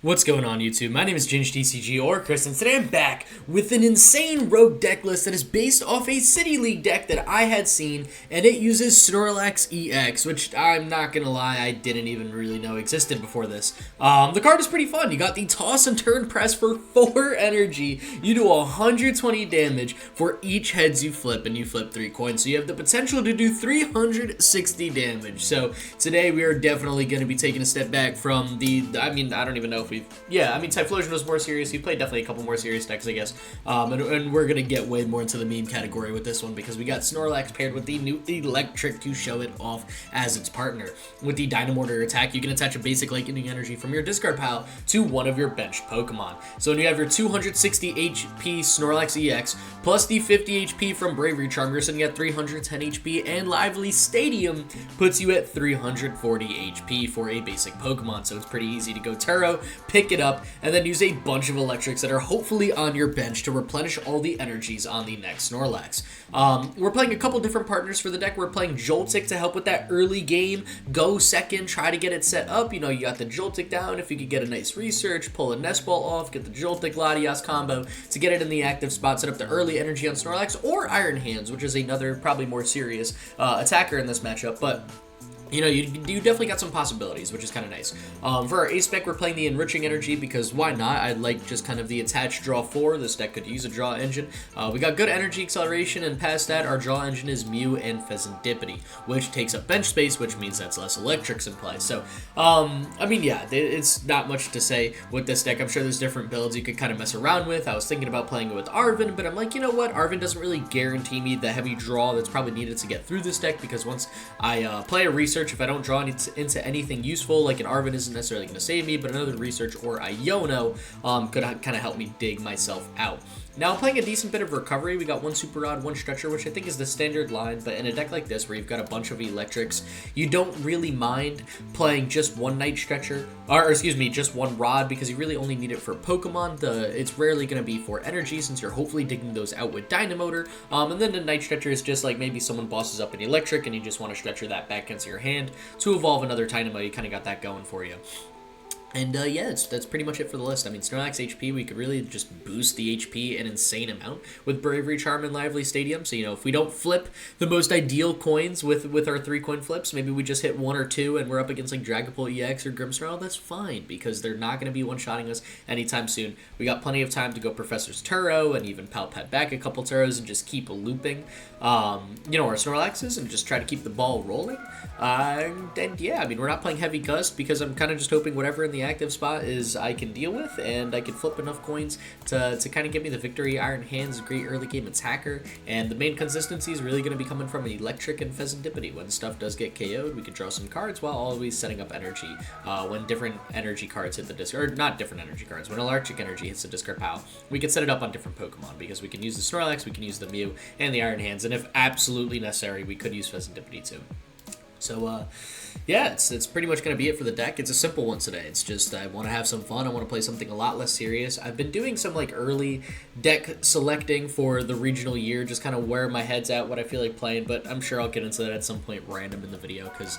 What's going on YouTube? My name is ginj-tcg or Chris, and today I'm back with an insane rogue deck list that is based off a City League deck that I had seen, and it uses Snorlax EX, which I'm not gonna lie, I didn't even really know existed before this. The card is pretty fun. You got the toss and turn press for 4 energy. You do 120 damage for each heads you flip, and you flip 3 coins, so you have the potential to do 360 damage. So today we are definitely going to be taking a step back from I don't even know if Typhlosion was more serious. We played definitely a couple more serious decks, I guess. And we're going to get way more into the meme category with this one because we got Snorlax paired with the new Eelektrik to show it off as its partner. With the Dynamo attack, you can attach a basic Lightning Energy from your discard pile to one of your benched Pokemon. So when you have your 260 HP Snorlax EX plus the 50 HP from Bravery Charm, you're sitting at 310 HP, and Lively Stadium puts you at 340 HP for a basic Pokemon. So it's pretty easy to go Turo, pick it up, and then use a bunch of Electrics that are hopefully on your bench to replenish all the energies on the next Snorlax. We're playing a couple different partners for the deck. We're playing Joltik to help with that early game, go second, try to get it set up. You know, you got the Joltik down. If you could get a nice research, pull a Nest Ball off, get the Joltik Latias combo to get it in the active spot, set up the early energy on Snorlax, or Iron Hands, which is another probably more serious attacker in this matchup, but you know, you definitely got some possibilities, which is kind of nice. For our ace spec, we're playing the Enriching Energy because why not? I like just kind of the attached draw 4. This deck could use a draw engine. We got good energy acceleration, and past that, our draw engine is Mew and Fezandipiti, which takes up bench space, which means that's less electrics in play. So, I mean, yeah, it's not much to say with this deck. I'm sure there's different builds you could kind of mess around with. I was thinking about playing it with Arven, but I'm like, you know what? Arven doesn't really guarantee me the heavy draw that's probably needed to get through this deck, because once I play a research, if I don't draw into anything useful, like an Arven isn't necessarily going to save me, but another research or Iono could kind of help me dig myself out. Now I'm playing a decent bit of recovery. We got 1 Super Rod, 1 Stretcher, which I think is the standard line, but in a deck like this where you've got a bunch of Electrics, you don't really mind playing just 1 Night Stretcher, or excuse me, just 1 Rod, because you really only need it for Pokemon. It's rarely going to be for energy, since you're hopefully digging those out with Dynamo. And then the Night Stretcher is just like maybe someone bosses up an Electric and you just want to Stretcher that back into your hand to evolve another Tynamo. You kind of got that going for you. And yeah, that's pretty much it for the list. I mean, Snorlax HP, we could really just boost the HP an insane amount with Bravery Charm and Lively Stadium. So, you know, if we don't flip the most ideal coins with our 3-coin flips, maybe we just hit 1 or 2 and we're up against like Dragapult EX or Grimmsnarl, that's fine, because they're not going to be one-shotting us anytime soon. We got plenty of time to go Professor's Turo and even Pal Pad back a couple Turos and just keep looping, you know, our Snorlaxes and just try to keep the ball rolling. And yeah, I mean, we're not playing Heavy Gust because I'm kind of just hoping whatever in the active spot is I can deal with, and I can flip enough coins to kind of get me the victory. Iron Hands, great early game attacker, and the main consistency is really going to be coming from Electric and Fezandipiti. When stuff does get KO'd, we can draw some cards while always setting up energy. When different energy cards hit the discard, or not different energy cards, when Electric Energy hits the discard pile, we can set it up on different Pokemon, because we can use the Snorlax, we can use the Mew, and the Iron Hands, and if absolutely necessary, we could use Fezandipiti too. So, yeah, it's pretty much going to be it for the deck. It's a simple one today. It's just I want to have some fun. I want to play something a lot less serious. I've been doing some, like, early deck selecting for the regional year, just kind of where my head's at, what I feel like playing, but I'm sure I'll get into that at some point random in the video, because,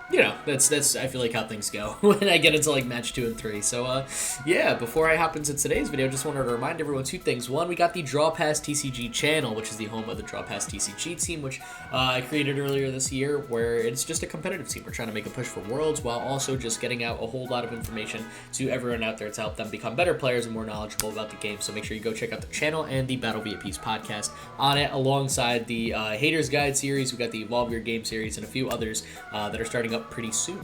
you know, that's I feel like how things go when I get into like match 2 and 3. So yeah, before I hop into today's video, just wanted to remind everyone 2 things. One, we got the Draw Pass TCG channel, which is the home of the Draw Pass TCG team, which I created earlier this year, where it's just a competitive team. We're trying to make a push for Worlds while also just getting out a whole lot of information to everyone out there to help them become better players and more knowledgeable about the game. So make sure you go check out the channel and the Battle Via Peace podcast on it, alongside the Haters Guide series. We got the Evolve Your Game series and a few others that are starting up pretty soon.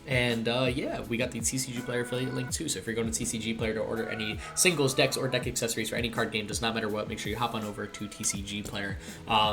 And yeah, we got the TCG Player affiliate link too, so if you're going to TCG Player to order any singles, decks, or deck accessories for any card game, does not matter what, make sure you hop on over to TCG Player.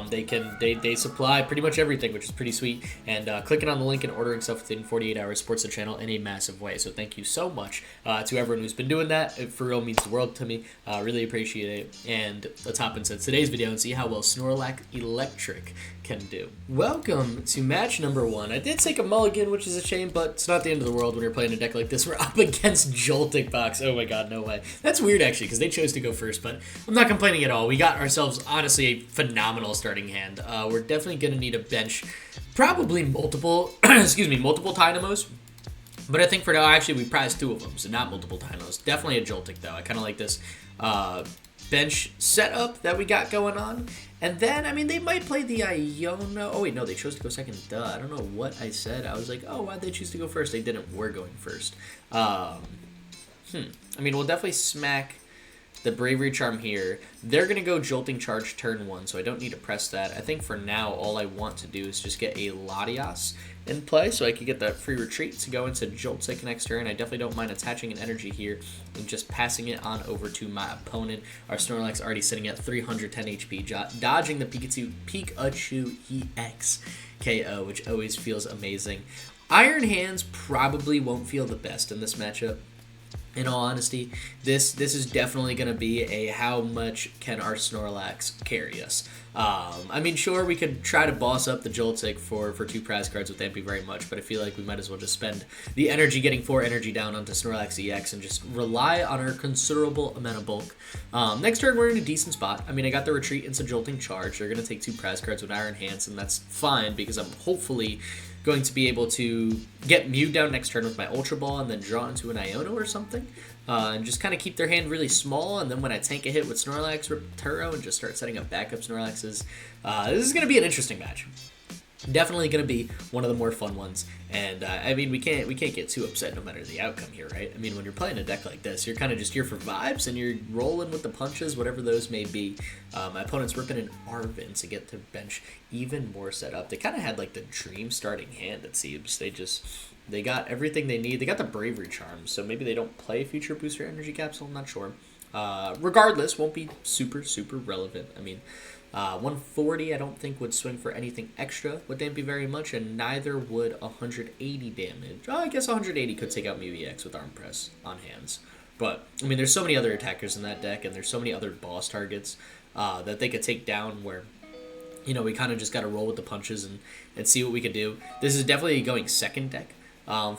They supply pretty much everything, which is pretty sweet, and clicking on the link and ordering stuff within 48 hours supports the channel in a massive way. So thank you so much to everyone who's been doing that. It for real means the world to me. Really appreciate it. And let's hop into today's video and see how well Snorlax Electric can do. Welcome to match number 1. I did take a mulligan, which is a shame, but it's not the end of the world when you're playing a deck like this. We're up against Joltik Box. Oh my god, no way. That's weird, actually, because they chose to go first, but I'm not complaining at all. We got ourselves, honestly, a phenomenal starting hand. We're definitely going to need a bench, probably multiple, excuse me, multiple Tynamos. But I think for now, actually, we prized 2 of them, so not multiple Tynamos. Definitely a Joltik, though. I kind of like this bench setup that we got going on. And then, I mean, they might play the Iono. Oh, wait, no, they chose to go second. Duh, I don't know what I said. I was like, oh, why'd they choose to go first? They didn't. We're going first. I mean, we'll definitely smack the Bravery Charm here. They're going to go Jolting Charge turn 1, so I don't need to press that. I think for now, all I want to do is just get a Latias in play so I can get that free retreat to go into Joltik next turn. I definitely don't mind attaching an energy here and just passing it on over to my opponent. Our Snorlax already sitting at 310 HP, dodging the Pikachu EX KO, which always feels amazing. Iron Hands probably won't feel the best in this matchup. In all honesty, this is definitely going to be a how much can our Snorlax carry us. I mean, sure, we could try to boss up the Joltik for 2 prize cards with MP very much, but I feel like we might as well just spend the energy getting 4 energy down onto Snorlax EX and just rely on our considerable amount of bulk. Next turn, we're in a decent spot. I mean, I got the retreat into Jolting Charge. They're going to take 2 prize cards with Iron Hands, and that's fine because I'm hopefully going to be able to get Mew down next turn with my Ultra Ball and then draw into an Iono or something. And just kind of keep their hand really small, and then when I tank a hit with Snorlax, rip Turo, and just start setting up backup Snorlaxes. This is going to be an interesting match. Definitely going to be one of the more fun ones, and I mean, we can't get too upset no matter the outcome here, right? I mean, when you're playing a deck like this, you're kind of just here for vibes, and you're rolling with the punches, whatever those may be. My opponent's ripping an Arven to get their bench even more set up. They kind of had like the dream starting hand, it seems. They got everything they need. They got the Bravery Charm, so maybe they don't play Future Booster Energy Capsule, I'm not sure. Regardless, won't be super relevant. I mean, 140 I don't think would swing for anything extra with MP very much, and neither would 180 damage. Oh, I guess 180 could take out Mew EX with Arm Press on hands. But, I mean, there's so many other attackers in that deck, and there's so many other boss targets that they could take down where, you know, we kind of just got to roll with the punches and see what we could do. This is definitely going second deck.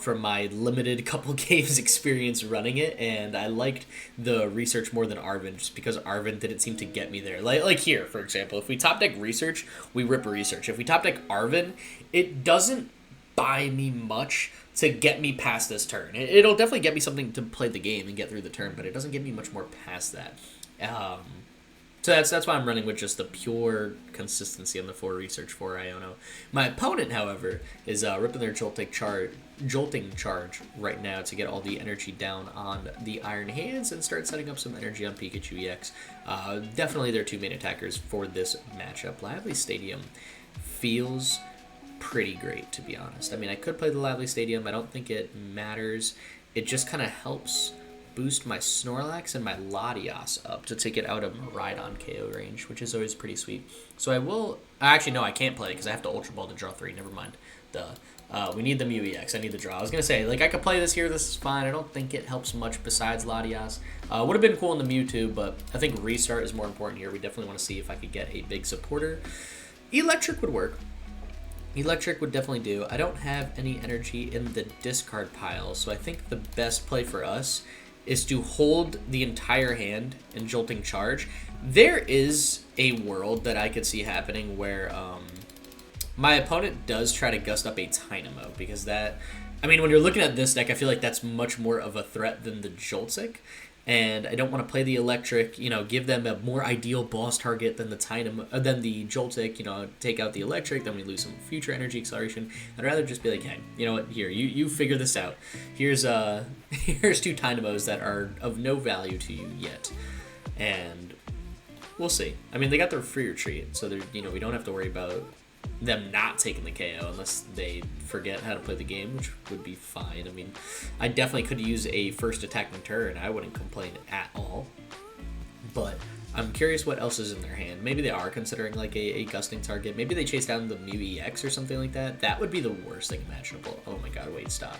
From my limited couple games experience running it, and I liked the research more than Arven just because Arven didn't seem to get me there. Like here, for example, if we top deck research, we rip research. If we top deck Arven, it doesn't buy me much to get me past this turn. It'll definitely get me something to play the game and get through the turn, but it doesn't get me much more past that. So that's why I'm running with just the pure consistency on the 4 research for Iono. My opponent, however, is ripping their Jolting Charge right now to get all the energy down on the Iron Hands and start setting up some energy on Pikachu EX. Definitely their 2 main attackers for this matchup. Lively Stadium feels pretty great, to be honest. I mean, I could play the Lively Stadium. I don't think it matters. It just kind of helps boost my Snorlax and my Latias up to take it out of Miraidon KO range, which is always pretty sweet. So I will... Actually, no, I can't play it because I have to Ultra Ball to draw 3. Never mind. We need the Mew EX. I need the draw. I was going to say, like, I could play this here. This is fine. I don't think it helps much besides Latias. Would have been cool in the Mewtwo, but I think Restart is more important here. We definitely want to see if I could get a big supporter. Eelektrik would work. Eelektrik would definitely do. I don't have any energy in the discard pile, so I think the best play for us is to hold the entire hand in Jolting Charge. There is a world that I could see happening where my opponent does try to gust up a Tynamo, because that... I mean, when you're looking at this deck, I feel like that's much more of a threat than the Joltik, and I don't want to play the Eelektrik, you know, give them a more ideal boss target than the than the Joltik, you know, take out the Eelektrik, then we lose some future energy acceleration. I'd rather just be like, hey, you know what, here, you figure this out. Here's 2 Tynamos that are of no value to you yet, and we'll see. I mean, they got their free retreat, so they're, you know, we don't have to worry about them not taking the KO unless they forget how to play the game, which would be fine. I mean, I definitely could use a first attacking turn. I wouldn't complain at all. But I'm curious what else is in their hand. Maybe they are considering like a gusting target. Maybe they chase down the Mew EX or something like that. That would be the worst thing imaginable. Oh my god, wait, stop.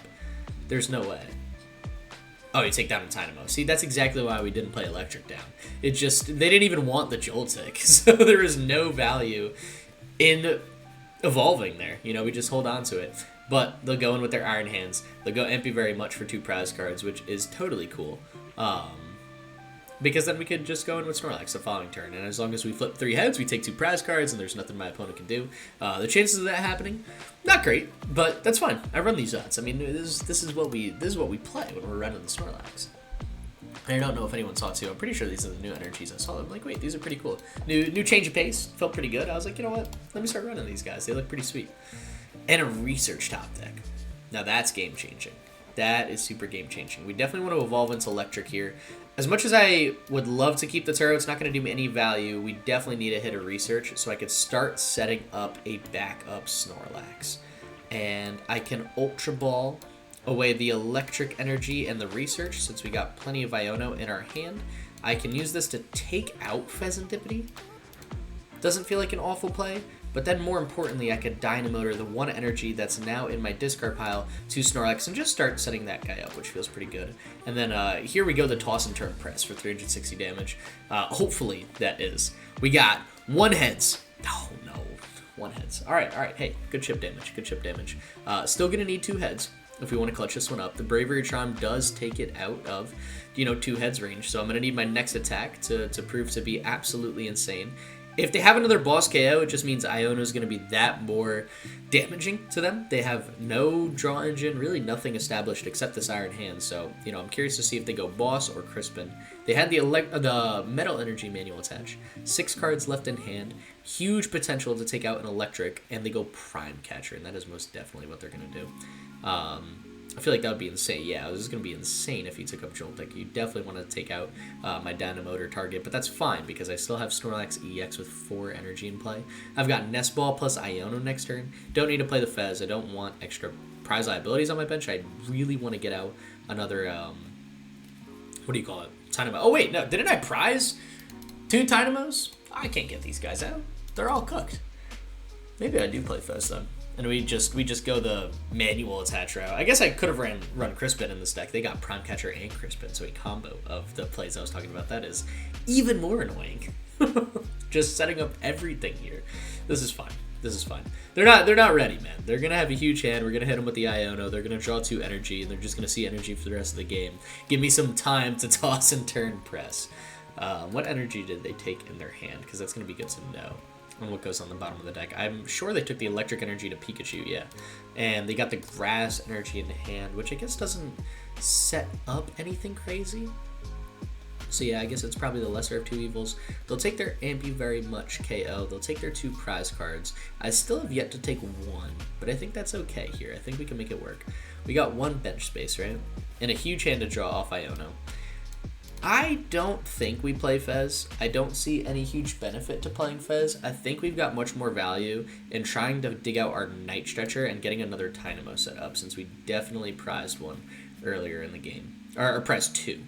There's no way. Oh, you take down a Tynamo. See, that's exactly why we didn't play Eelektrik down. It just, they didn't even want the Joltik, so there is no value in evolving there. You know, we just hold on to it. But they'll go in with their Iron Hands. They'll go MP very much for 2 prize cards, which is totally cool. because then we could just go in with Snorlax the following turn, and as long as we flip 3 heads, we take 2 prize cards, and there's nothing my opponent can do. The chances of that happening, not great, but that's fine. I run these odds. I mean, this is what we play when we're running the Snorlax. I don't know if anyone saw it too. I'm pretty sure these are the new energies. I saw them, like, wait, these are pretty cool. New change of pace, felt pretty good. I was like, you know what? Let me start running these guys. They look pretty sweet. And a research top deck. Now that's game changing. That is super game changing. We definitely want to evolve into electric here. As much as I would love to keep the Turo, it's not going to do me any value. We definitely need to hit a research so I could start setting up a backup Snorlax. And I can Ultra Ball away the electric energy and the research, since we got plenty of Iono in our hand. I can use this to take out Fezandipiti. Doesn't feel like an awful play, but then more importantly, I could Dynamotor the 1 energy that's now in my discard pile to Snorlax and just start setting that guy up, which feels pretty good. And then here we go, the toss and turn press for 360 damage. Hopefully that is. We got 1 heads. Oh no, 1 heads. All right, hey, good chip damage, good chip damage. Still gonna need 2 heads if we want to clutch this one up. The Bravery Charm does take it out of, 2 heads range, so I'm going to need my next attack to prove to be absolutely insane. If they have another boss KO, it just means Iono is going to be that more damaging to them. They have no draw engine, really nothing established except this Iron Hand, so, I'm curious to see if they go boss or Crispin. They had the Metal Energy manual attached, 6 cards left in hand, huge potential to take out an electric, and they go Prime Catcher, and that is most definitely what they're going to do. I feel like that would be insane. Yeah, this is going to be insane if you took up Joltik. You definitely want to take out my Dynamotor target, but that's fine because I still have Snorlax EX with 4 energy in play. I've got Nest Ball plus Iono next turn. Don't need to play the Fez. I don't want extra prize liabilities on my bench. I really want to get out another, what do you call it? Tynamo. Oh, wait, no. Didn't I prize 2 Tynamos? I can't get these guys out. They're all cooked. Maybe I do play Fez, then. And we just go the manual attach route. I guess I could have run Crispin in this deck. They got Prime Catcher and Crispin, so a combo of the plays I was talking about. That is even more annoying. Just setting up everything here. This is fine. This is fine. They're not ready, man. They're gonna have a huge hand. We're gonna hit them with the Iono. They're gonna draw 2 energy, and they're just gonna see energy for the rest of the game. Give me some time to toss and turn press. What energy did they take in their hand? Because that's gonna be good to know. And what goes on the bottom of the deck. I'm sure they took the electric energy to Pikachu, yeah. And they got the grass energy in hand, which I guess doesn't set up anything crazy. So yeah, I guess it's probably the lesser of 2 evils. They'll take their Ampy very much KO. They'll take their 2 prize cards. I still have yet to take 1, but I think that's okay here. I think we can make it work. We got 1 bench space, right? And a huge hand to draw off Iono. I don't think we play Fez. I don't see any huge benefit to playing Fez. I think we've got much more value in trying to dig out our Night Stretcher and getting another Tynamo set up, since we definitely prized 1 earlier in the game. Or prized 2,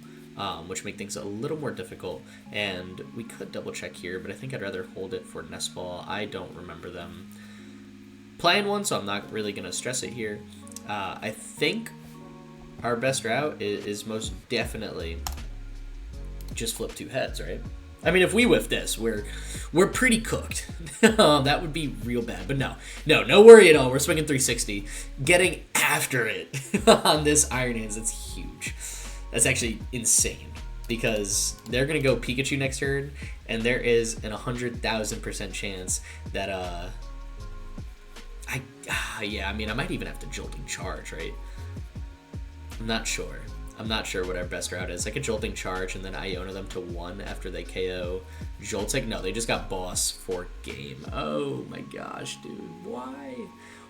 which make things a little more difficult. And we could double check here, but I think I'd rather hold it for Nest Ball. I don't remember them playing 1, so I'm not really going to stress it here. I think our best route is most definitely just flip 2 heads, right? I mean, if we whiff this, we're pretty cooked. That would be real bad, but no worry at all. We're swinging 360, getting after it on this Iron Hands. That's huge. That's actually insane because they're gonna go Pikachu next turn, and there is an 100,000% chance that yeah, I mean, I might even have to Jolting Charge, right? I'm not sure. I'm not sure what our best route is. I could Jolting Charge and then Iono them to 1 after they KO Joltik. No, they just got boss for game. Oh my gosh, dude. Why?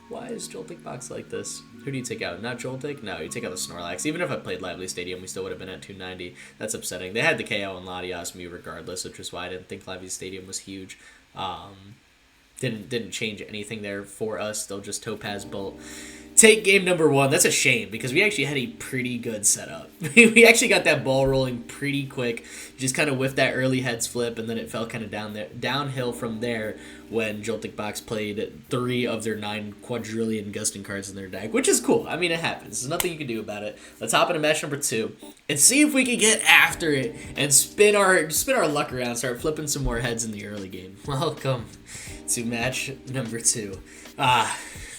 Why is Joltik box like this? Who do you take out? Not Joltik? No, you take out the Snorlax. Even if I played Lively Stadium, we still would have been at 290. That's upsetting. They had the KO on Latias Mew regardless, which is why I didn't think Lively Stadium was huge. Didn't change anything there for us. They'll just Topaz Bolt. Take game number 1. That's a shame because we actually had a pretty good setup. We actually got that ball rolling pretty quick. Just kind of whiffed that early heads flip, and then it fell kind of downhill from there when Joltik Box played 3 of their 9 quadrillion gusting cards in their deck, which is cool. I mean, it happens. There's nothing you can do about it. Let's hop into match number 2 and see if we can get after it and spin our luck around, start flipping some more heads in the early game. Welcome to match number 2.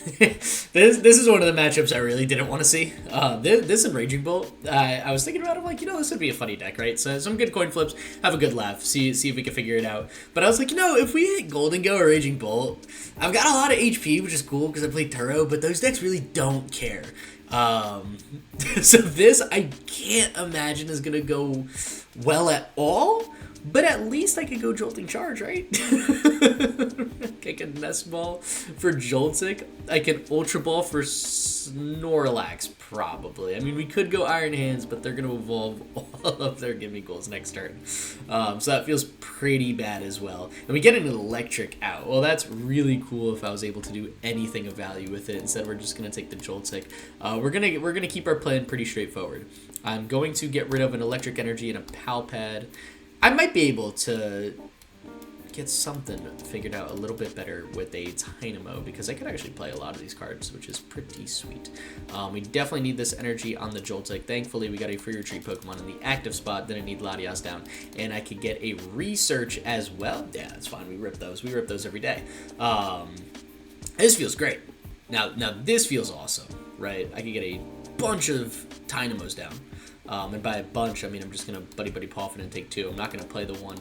this is one of the matchups I really didn't want to see. This and Raging Bolt, I was thinking about it, I'm like, this would be a funny deck, right? So some good coin flips, have a good laugh, see if we can figure it out. But I was like, if we hit Golden Go or Raging Bolt, I've got a lot of HP, which is cool because I play Turo, but those decks really don't care. So this I can't imagine is gonna go well at all. But at least I could go Jolting Charge, right? I can Nest Ball for Joltik. I can Ultra Ball for Snorlax, probably. I mean, we could go Iron Hands, but they're going to evolve all of their gimme goals next turn. So that feels pretty bad as well. And we get an Electric out. Well, that's really cool if I was able to do anything of value with it. Instead, we're just going to take the Joltik. We're gonna keep our plan pretty straightforward. I'm going to get rid of an Electric Energy and a Pal Pad. I might be able to get something figured out a little bit better with a Tynamo because I could actually play a lot of these cards, which is pretty sweet. We definitely need this energy on the Joltik. Thankfully, we got a free retreat Pokemon in the active spot. Didn't need Latias down. And I could get a research as well. Yeah, that's fine. We rip those. We rip those every day. This feels great. Now this feels awesome, right? I could get a bunch of Tynamos down. And by a bunch, I mean I'm just going to Buddy-Buddy Poffin and take 2. I'm not going to play the one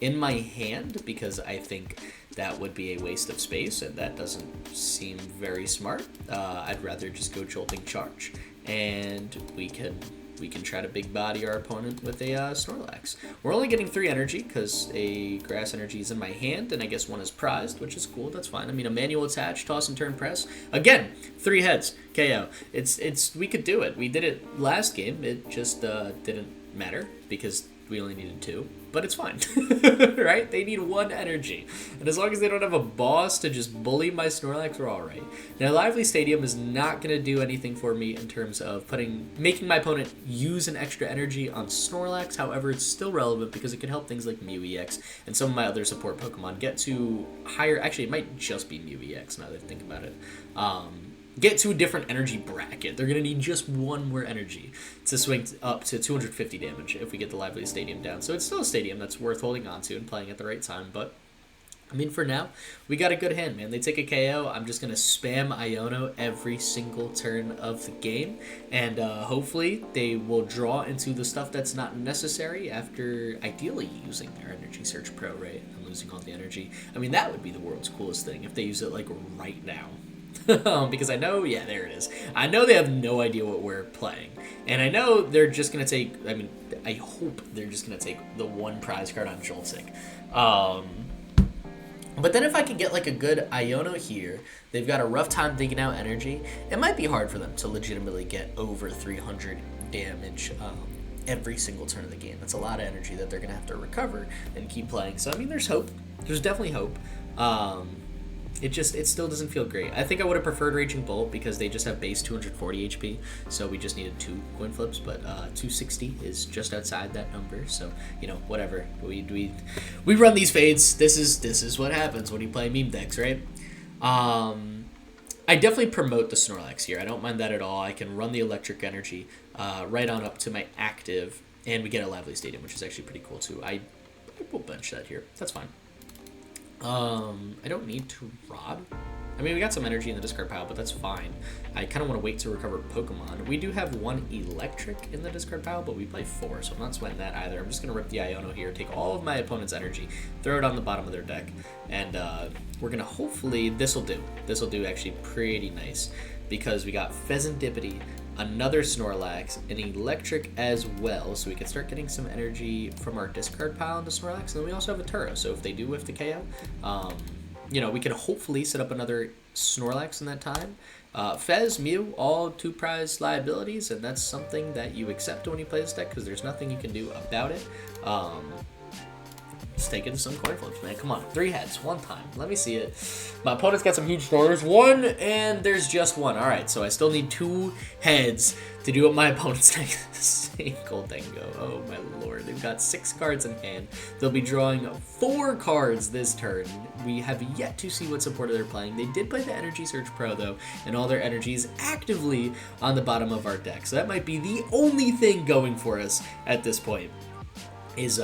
in my hand because I think that would be a waste of space, and that doesn't seem very smart. I'd rather just go Jolting Charge, and we can try to big body our opponent with a Snorlax. We're only getting 3 energy because a Grass Energy is in my hand, and I guess 1 is prized, which is cool. That's fine. I mean, a manual attach, toss and turn press. Again, 3 heads, KO. We could do it. We did it last game. It just didn't matter because we only needed 2. But it's fine, right? They need 1 energy. And as long as they don't have a boss to just bully my Snorlax, we're all right. Now, Lively Stadium is not going to do anything for me in terms of making my opponent use an extra energy on Snorlax. However, it's still relevant because it can help things like Mew EX and some of my other support Pokemon get to higher... Actually, it might just be Mew EX now that I think about it. Get to a different energy bracket. They're going to need just 1 more energy to swing up to 250 damage if we get the Lively Stadium down. So it's still a stadium that's worth holding on to and playing at the right time. But, I mean, for now, we got a good hand, man. They take a KO. I'm just going to spam Iono every single turn of the game. And hopefully they will draw into the stuff that's not necessary after ideally using their Energy Search Pro, right? And losing all the energy. I mean, that would be the world's coolest thing if they use it, like, right now. Because I know, yeah, there it is. I know they have no idea what we're playing. And I know they're just going to take, I mean, I hope they're just going to take the 1 prize card on Joltik. But then if I could get like a good Iono here, they've got a rough time digging out energy. It might be hard for them to legitimately get over 300 damage every single turn of the game. That's a lot of energy that they're going to have to recover and keep playing. So, I mean, there's hope. There's definitely hope. It still doesn't feel great. I think I would have preferred Raging Bolt because they just have base 240 HP, so we just needed 2 coin flips, but 260 is just outside that number, so, whatever. We run these fades. This is what happens when you play meme decks, right? I definitely promote the Snorlax here. I don't mind that at all. I can run the Electric Energy right on up to my active, and we get a Lively Stadium, which is actually pretty cool, too. I will bench that here. That's fine. I don't need to Rod. I mean, we got some energy in the discard pile, but that's fine. I kind of want to wait to recover Pokemon. We do have 1 Electric in the discard pile, but we play 4, so I'm not sweating that either. I'm just going to rip the Iono here, take all of my opponent's energy, throw it on the bottom of their deck, and we're going to hopefully... This'll do. This'll do actually pretty nice, because we got Fezandipiti, another Snorlax, an Electric as well, so we can start getting some energy from our discard pile into Snorlax, and then we also have a Turo, so if they do whiff the KO, we can hopefully set up another Snorlax in that time. Fez, Mew, all 2 prize liabilities, and that's something that you accept when you play this deck, because there's nothing you can do about it. Let's take it to some coin flips, man. Come on, 3 heads, 1 time. Let me see it. My opponent's got some huge stores. 1, and there's just 1. All right, so I still need 2 heads to do what my opponent's deck is. Golden Go. Oh, my lord. They've got 6 cards in hand. They'll be drawing 4 cards this turn. We have yet to see what supporter they're playing. They did play the Energy Search Pro, though, and all their energy is actively on the bottom of our deck. So that might be the only thing going for us at this point is,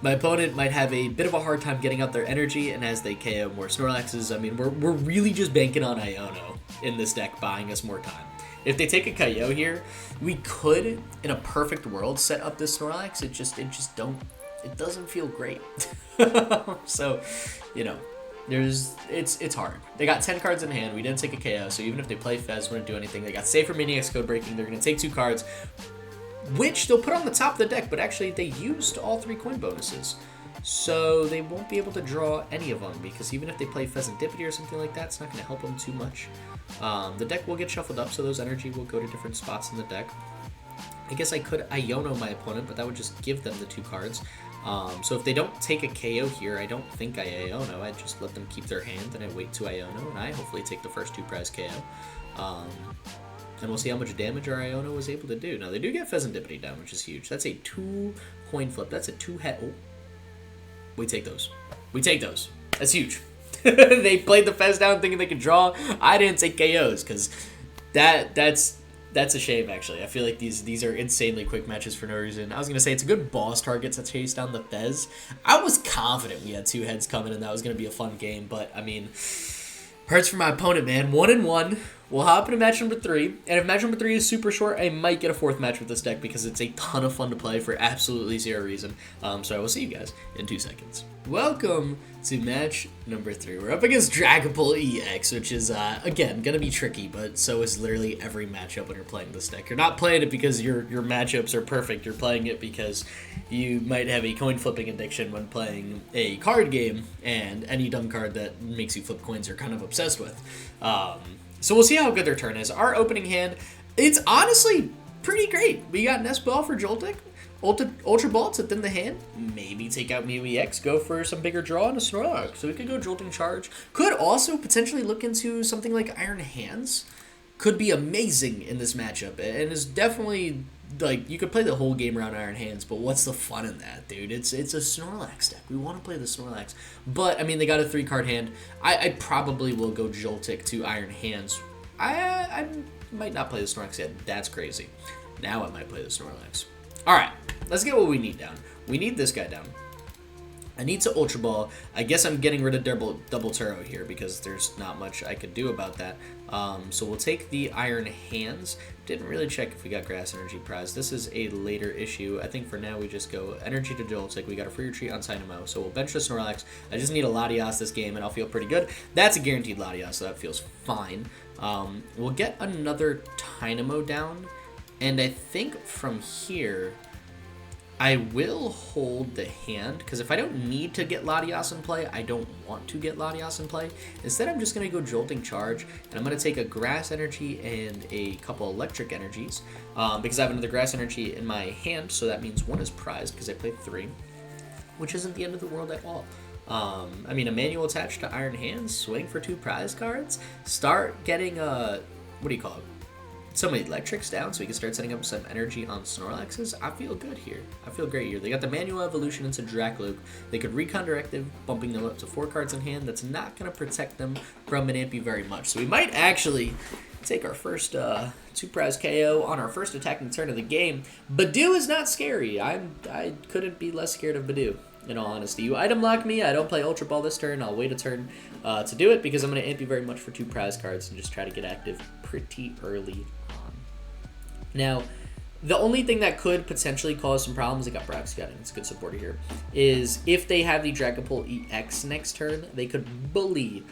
My opponent might have a bit of a hard time getting out their energy, and as they KO more Snorlaxes, I mean, we're really just banking on Iono in this deck, buying us more time. If they take a KO here, we could, in a perfect world, set up this Snorlax. It doesn't feel great. So, you know, it's hard. They got 10 cards in hand. We didn't take a KO, so even if they play Fez, wouldn't do anything. They got Safer Maniacs Code Breaking. They're going to take 2 cards, which they'll put on the top of the deck, but actually they used all 3 coin bonuses. So they won't be able to draw any of them, because even if they play Fezandipiti or something like that, it's not going to help them too much. The deck will get shuffled up, so those energy will go to different spots in the deck. I guess I could Iono my opponent, but that would just give them the 2 cards. So if they don't take a KO here, I don't think I Iono. I just let them keep their hand, and I wait to Iono, and I hopefully take the first 2 prize KO. And we'll see how much damage our Iono was able to do. Now, they do get Fezandipiti down, which is huge. That's a 2 coin flip. That's a 2 head. Oh. We take those. We take those. That's huge. They played the Fez down thinking they could draw. I didn't take KOs, because that's a shame, actually. I feel like these are insanely quick matches for no reason. I was going to say it's a good boss target to chase down the Fez. I was confident we had 2 heads coming and that was going to be a fun game, but, I mean, hurts for my opponent, man. 1-1. We'll hop into match number 3, and if match number 3 is super short, I might get a 4th match with this deck because it's a ton of fun to play for absolutely 0 reason. So I will see you guys in 2 seconds. Welcome to match number 3. We're up against Dragon Ball EX, which is, again, going to be tricky, but so is literally every matchup when you're playing this deck. You're not playing it because your matchups are perfect. You're playing it because you might have a coin flipping addiction when playing a card game, and any dumb card that makes you flip coins you're kind of obsessed with. So we'll see how good their turn is. Our opening hand, it's honestly pretty great. We got Nest Ball for Joltik, Ultra Ball to thin the hand, maybe take out Mew EX, go for some bigger draw and a Snorlax. So we could go Jolting Charge. Could also potentially look into something like Iron Hands. Could be amazing in this matchup, and is definitely, like, you could play the whole game around Iron Hands, but what's the fun in that, dude? It's a Snorlax deck. We want to play the Snorlax. But, I mean, they got a 3-card hand. I probably will go Joltik to Iron Hands. I might not play the Snorlax yet. That's crazy. Now I might play the Snorlax. Alright, let's get what we need down. We need this guy down. I need to Ultra Ball. I guess I'm getting rid of double Turo here because there's not much I could do about that. So we'll take the Iron Hands. Didn't really check if we got Grass Energy prize. This is a later issue. I think for now we just go Energy to Joltik. We got a free retreat on Tynamo, so we'll bench the Snorlax. I just need a Latias this game, and I'll feel pretty good. That's a guaranteed Latias, so that feels fine. We'll get another Tynamo down, and I think from here I will hold the hand, because if I don't need to get Latias in play, I don't want to get Latias in play. Instead, I'm just going to go Jolting Charge, and I'm going to take a Grass Energy and a couple Electric Energies, because I have another Grass Energy in my hand, so that means 1 is prized, because I played 3, which isn't the end of the world at all. I mean, a manual attached to Iron Hands, swing for 2 prize cards, start getting, what do you call it? Some electrics down so we can start setting up some energy on Snorlaxes. I feel good here. I feel great here. They got the manual evolution into Dracloop. They could Recon Directive, bumping them up to 4 cards in hand. That's not going to protect them from Manaphy very much. So we might actually take our first 2 prize KO on our first attacking turn of the game. Badoo is not scary. I couldn't be less scared of Badoo, in all honesty. You item lock me. I don't play Ultra Ball this turn. I'll wait a turn to do it because I'm going to amp you very much for 2 prize cards and just try to get active pretty early on. Now, the only thing that could potentially cause some problems, they got Braxcotting, it's a good supporter here, is if they have the Dragon Ball EX next turn, they could bully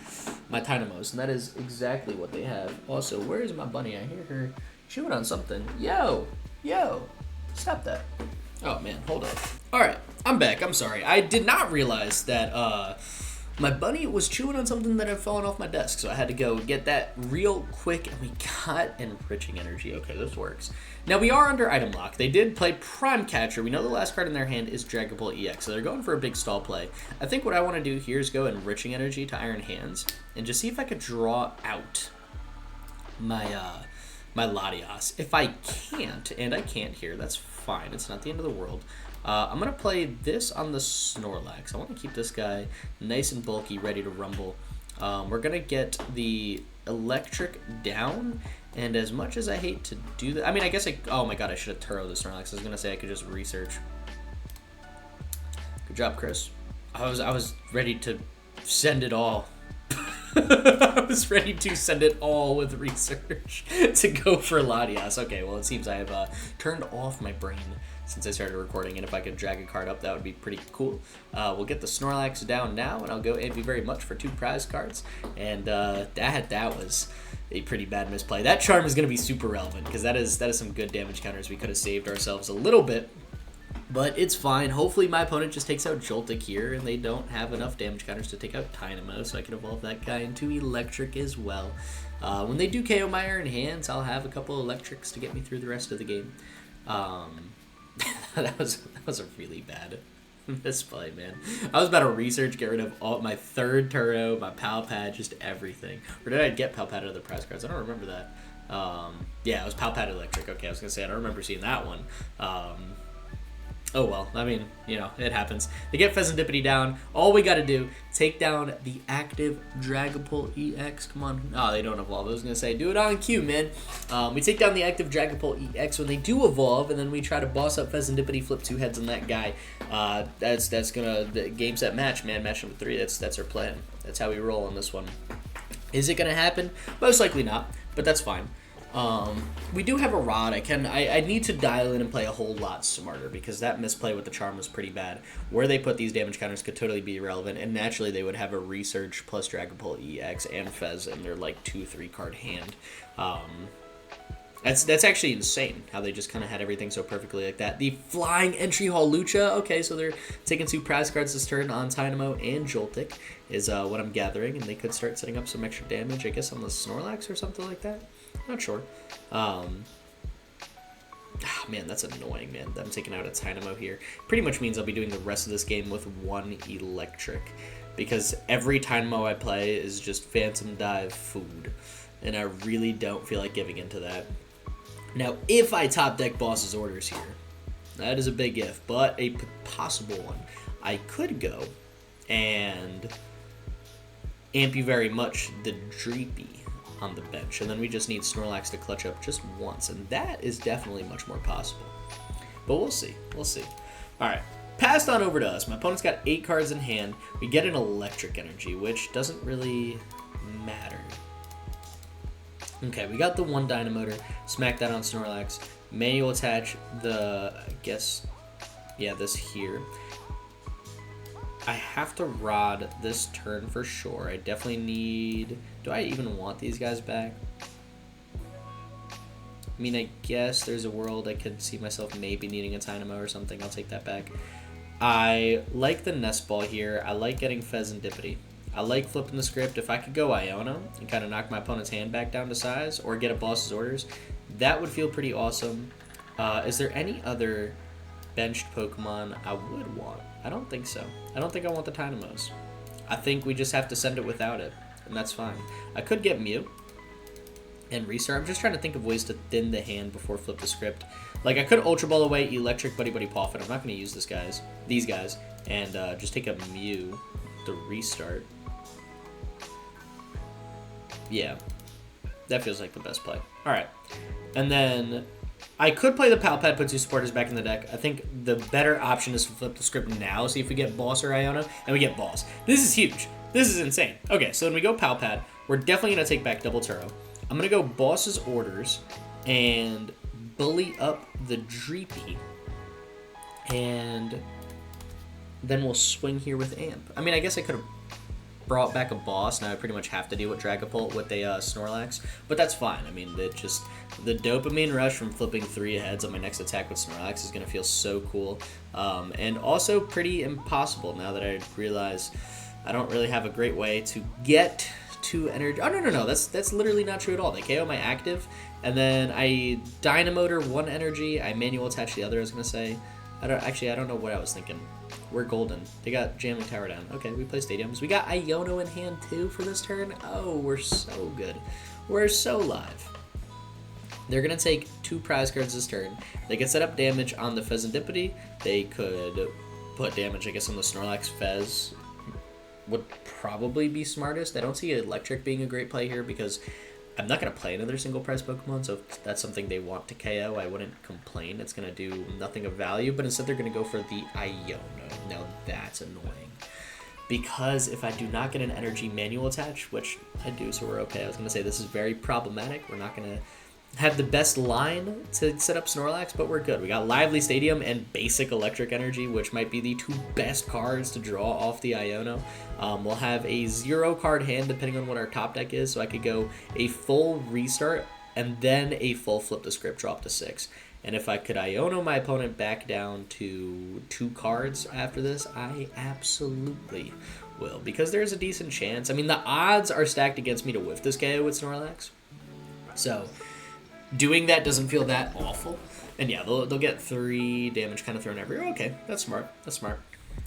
my Tynamos, and that is exactly what they have. Also, where is my bunny? I hear her chewing on something. Yo, stop that. Oh man, hold on. Alright, I'm back, I'm sorry. I did not realize that my bunny was chewing on something that had fallen off my desk, so I had to go get that real quick, and we got Enriching Energy. Okay, this works. Now, we are under item lock. They did play Prime Catcher. We know the last card in their hand is Dragon Ball EX, so they're going for a big stall play. I think what I want to do here is go Enriching Energy to Iron Hands, and just see if I could draw out my my Latias. If I can't, and I can't here, that's fine. It's not the end of the world. I'm going to play this on the Snorlax. I want to keep this guy nice and bulky, ready to rumble. We're going to get the Electric down, and as much as I hate to do that, I mean, I guess oh my god, I should have Turo the Snorlax. I was going to say I could just research Good job, Chris. I was ready to send it all. I was ready to send it all with research to go for Latias. Okay, well, it seems I have turned off my brain since I started recording, and if I could drag a card up, that would be pretty cool. We'll get the Snorlax down now, and I'll go Thank you very much for 2 prize cards. And that was a pretty bad misplay. That charm is going to be super relevant, because that is some good damage counters. We could have saved ourselves a little bit, but it's fine. Hopefully my opponent just takes out Joltik here, and they don't have enough damage counters to take out Tynamo, so I can evolve that guy into Eelektrik as well. When they do KO my Iron Hands, I'll have a couple Electrics to get me through the rest of the game. that was a really bad misplay, man. I was about to research, get rid of all my 3rd Turo, my Pal Pad, just everything. Or did I get Pal Pad out of the prize cards? I don't remember that. Yeah, it was Pal Pad Electric. Okay, I was going to say, I don't remember seeing that one. Oh well, I mean, you know, it happens. They get Fezandipiti down. All we got to do, take down the active Dragapult EX. Come on. Oh, they don't evolve. I was going to say, do it on cue, man. We take down the active Dragapult EX when they do evolve, and then we try to boss up Fezandipiti, flip 2 heads on that guy. That's going to, game, set, match, man. Match number 3, that's our plan. That's how we roll on this one. Is it going to happen? Most likely not, but that's fine. We do have a rod. I need to dial in and play a whole lot smarter, because that misplay with the charm was pretty bad. Where they put these damage counters could totally be irrelevant, and naturally they would have a Research plus Dragapult EX and Fez in their like 2-3 card hand. That's actually insane how they just kind of had everything so perfectly like that. The Flying Entry Hall Lucha. Okay, so they're taking 2 prize cards this turn on Tynamo and Joltik is what I'm gathering, and they could start setting up some extra damage, I guess, on the Snorlax or something like that. Not sure. Man, that's annoying, man. I'm taking out a Tynamo here. Pretty much means I'll be doing the rest of this game with 1 Eelektrik, because every Tynamo I play is just Phantom Dive food, and I really don't feel like giving into that. Now, if I top deck Boss's Orders here, that is a big if, but a possible one. I could go and amp you very much the Dreepy on the bench, and then we just need Snorlax to clutch up just once, and that is definitely much more possible. But we'll see. We'll see. All right. Passed on over to us. My opponent's got 8 cards in hand. We get an Electric Energy, which doesn't really matter. Okay, we got the 1 Dynamotor. Smack that on Snorlax. Manual attach the, I guess, yeah, this here. I have to rod this turn for sure. I definitely need... Do I even want these guys back? I mean, I guess there's a world I could see myself maybe needing a Tynamo or something. I'll take that back. I like the Nest Ball here. I like getting Fezandipiti. I like flipping the script. If I could go Iono and kind of knock my opponent's hand back down to size, or get a Boss's Orders, that would feel pretty awesome. Is there any other benched Pokemon I would want? I don't think so. I don't think I want the Tynamos. I think we just have to send it without it, and that's fine. I could get Mew and restart. I'm just trying to think of ways to thin the hand before flip the script. Like, I could Ultra Ball away Eelektrik Buddy-Buddy Poffin. I'm not going to use these guys, and just take a Mew to restart. Yeah, that feels like the best play. All right, and then I could play the Pal Pad, put 2 supporters back in the deck. I think the better option is to flip the script now, see if we get Boss or Iono, and we get Boss. This is huge. This is insane. Okay, so when we go Pal Pad, we're definitely going to take back double Turo. I'm going to go Boss's Orders and bully up the Dreepy, and then we'll swing here with Amp. I mean, I guess I could have brought back a Boss. Now I pretty much have to deal with Dragapult with a Snorlax, but that's fine. I mean, it just, the dopamine rush from flipping 3 heads on my next attack with Snorlax is going to feel so cool, and also pretty impossible now that I realize I don't really have a great way to get to energy. Oh, no, that's literally not true at all. They KO my active, and then I Dynamotor 1 energy, I manual attach the other, I was going to say. I don't know what I was thinking. We're golden. They got Jamming Tower down. Okay, we play stadiums. We got Iono in hand too for this turn. Oh, we're so good. We're so live. They're going to take 2 prize cards this turn. They can set up damage on the Fezandipiti. They could put damage, I guess, on the Snorlax. Fez would probably be smartest. I don't see Electric being a great play here because I'm not going to play another single prize Pokemon, so if that's something they want to KO, I wouldn't complain. It's going to do nothing of value, but instead they're going to go for the Iono. Now that's annoying. Because if I do not get an energy manual attached, which I do, so we're okay. I was going to say this is very problematic. We're not going to have the best line to set up Snorlax, but we're good. We got Lively Stadium and basic Electric Energy, which might be the 2 best cards to draw off the Iono. We'll have a 0 card hand depending on what our top deck is, so I could go a full restart and then a full flip the script, drop to 6. And if I could Iono my opponent back down to 2 cards after this, I absolutely will. Because there's a decent chance. I mean, the odds are stacked against me to whiff this KO with Snorlax. So, doing that doesn't feel that awful. And yeah, they'll get 3 damage kind of thrown everywhere. Okay, that's smart. That's smart.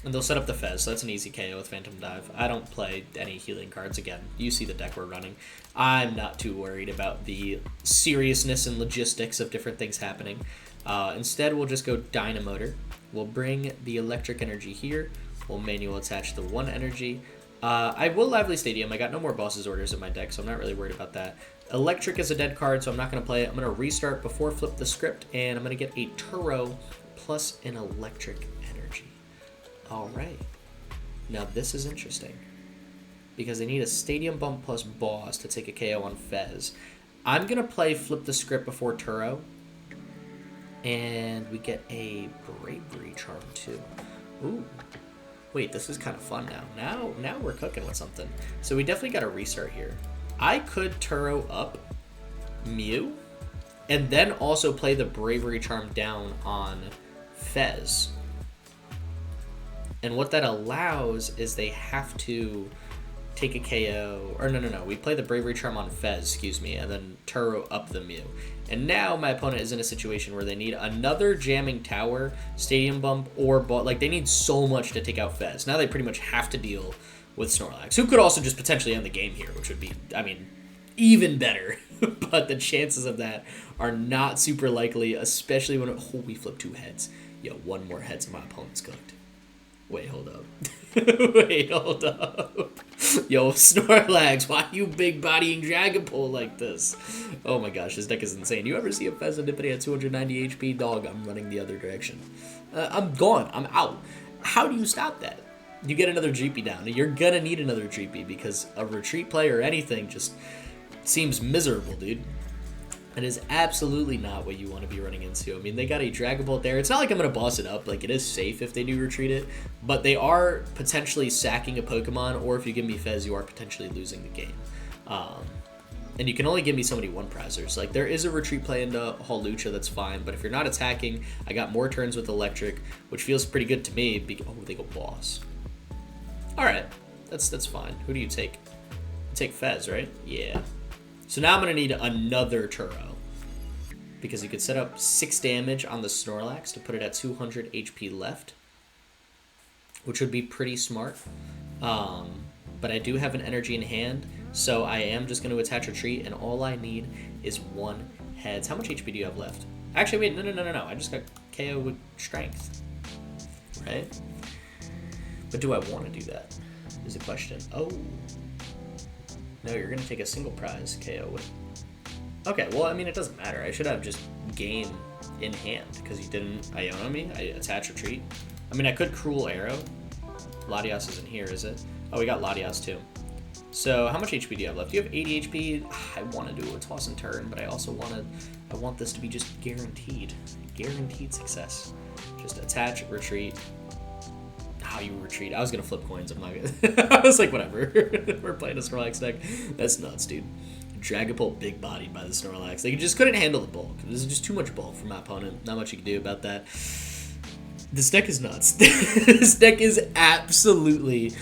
And they'll set up the Fez, so that's an easy KO with Phantom Dive. I don't play any healing cards again. You see the deck we're running. I'm not too worried about the seriousness and logistics of different things happening. Instead, we'll just go Dynamotor. We'll bring the Electric Energy here. We'll manual attach the 1 energy. I will Lively Stadium. I got no more Boss's Orders in my deck, so I'm not really worried about that. Electric is a dead card, so I'm not going to play it. I'm going to restart before flip the script, and I'm going to get a Turo plus an Electric Energy. Alright. Now this is interesting. Because they need a Stadium Bump plus Boss to take a KO on Fez. I'm going to play flip the script before Turo. And we get a Bravery Charm too. Ooh. Wait, this is kind of fun now. Now we're cooking with something. So we definitely got to restart here. I could Turo up Mew. And then also play the Bravery Charm down on Fez. And what that allows is they have to take a KO, or no, we play the Bravery Charm on Fez, excuse me, and then Turo up the Mew. And now my opponent is in a situation where they need another Jamming Tower, Stadium Bump, or like they need so much to take out Fez. Now they pretty much have to deal with Snorlax, who could also just potentially end the game here, which would be, I mean, even better. But the chances of that are not super likely, especially when we flip 2 heads. Yo, 1 more heads and my opponent's cooked. Wait, hold up. Wait, hold up. Yo, Snorlax, why you big bodying Dragon Pole like this? Oh my gosh, this deck is insane. You ever see a Fezandipiti at 290 HP? Dog, I'm running the other direction. I'm gone. I'm out. How do you stop that? You get another GP down. You're gonna need another GP because a retreat play or anything just seems miserable, dude. It is absolutely not what you want to be running into. I mean, they got a Dragon Bolt there. It's not like I'm going to boss it up. Like, it is safe if they do retreat it. But they are potentially sacking a Pokemon, or if you give me Fez, you are potentially losing the game. And you can only give me so many 1-prizers. Like, there is a retreat play into Hawlucha that's fine, but if you're not attacking, I got more turns with Electric, which feels pretty good to me. Oh, they go boss. Alright, that's fine. Who do you take? You take Fez, right? Yeah. So now I'm going to need another Turo, because you could set up 6 damage on the Snorlax to put it at 200 HP left, which would be pretty smart. But I do have an energy in hand, so I am just going to attach Retreat, and all I need is 1 heads. How much HP do you have left? Actually, wait, no. I just got KO with Strength, right? But do I want to do that, is the question. Oh. No, you're going to take a single prize KO with... Okay, well, I mean, it doesn't matter. I should have just game in hand, because you didn't Iono me. I attach Retreat. I mean, I could Cruel Arrow. Latias isn't here, is it? Oh, we got Latias, too. So, how much HP do you have left? You have 80 HP. I want to do a Toss and Turn, but I also want this to be just guaranteed. Guaranteed success. Just attach, Retreat. How you retreat. I was going to flip coins. I'm not going to. I was like, whatever. We're playing a Snorlax deck. That's nuts, dude. Dragapult big bodied by the Snorlax. They just couldn't handle the bulk. There's just too much bulk for my opponent. Not much you can do about that. This deck is nuts. This deck is absolutely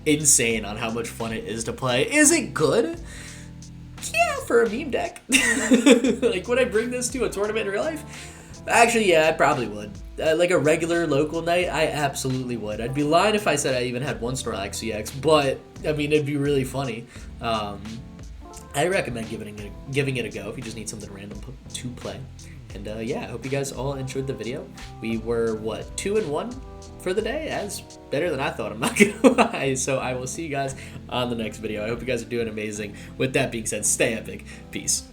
insane on how much fun it is to play. Is it good? Yeah, for a meme deck. Like, would I bring this to a tournament in real life? Actually, yeah, I probably would. Like a regular local night, I absolutely would. I'd be lying if I said I even had 1 Snorlax CX, but, I mean, it'd be really funny. I recommend giving it a go if you just need something random to play. And, yeah, I hope you guys all enjoyed the video. We were, what, 2-1 for the day. That's better than I thought, I'm not gonna lie. So I will see you guys on the next video. I hope you guys are doing amazing. With that being said, stay epic. Peace.